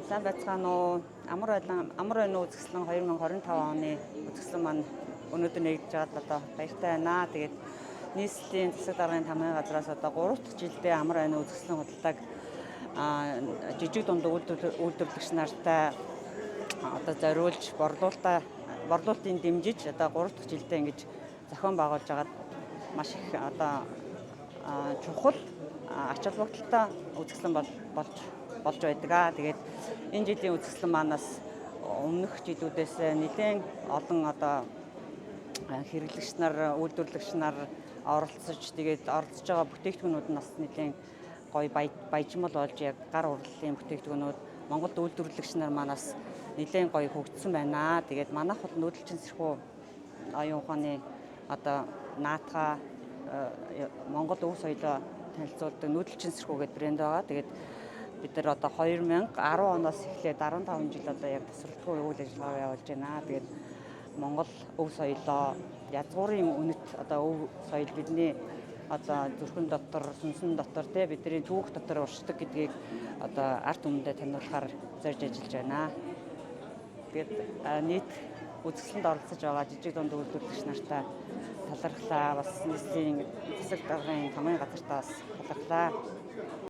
Сайн байцгаана уу? Амар байлаа үзэсгэлэн 2025 оны үзэсгэлэн маань өнөөдөр нэгдэж байгаа одоо баяртай байна. Тэгээд нийслэлийн засаг даргын тамгын газраас одоо 3 дахь жилдээ амар байна үзэсгэлэн худалдааг жижиг дунд үйлдвэрлэгч нартай одоо зориулж борлуулалтын дэмжиж одоо 3 дахь жилдээ ингэж зохион байгуулж байгаад маш их одоо чухал ач холбогдолтой үзэсгэлэн болж байдаг. Тэгээд энэ жилийн үзэсгэлэн манаас өмнөх жилүүдээс нэлээд олон одоо хэрэглэгч нар, үйлдвэрлэгч нар оролцож тэгээд оролцож байгаа бүтээгдэхүүнүүд нь бас нэлээд гоё баяжмал болж яг гар урлалын бүтээгдэхүүнүүд Монголд үйлдвэрлэгч нар манаас нэлээд гоё хөгжсөн байна. Тэгээд манайх бол нүүдэлчин сэрхүү оюун ухааны одоо наатаха Монгол өв соёлоо танилцуулдаг нүүдэлчин сэрхүү гэдэг брэнд байгаа. Тэгээд бид нар одоо 2010 оноос эхлээд 15 жил одоо яг тасралтгүй үйл ажиллагаа явуулж байна. Тэгээд Монгол өв соёлоо язгуурын үнэт одоо өв соёл бидний одоо зүрхэн дотор, сүнсэн дотор бидний түүх дотор уршдаг гэдгийг одоо арт өмнөдөө таниулахаар зорж ажиллаж байна. Тэгээд нийт үзэсгэлэнд оролцож байгаа жижиг дунд үйлдвэрлэгч нартай талархлаа. Бас нийслэлийн засаг даргын тамгын газартаа бас талархлаа.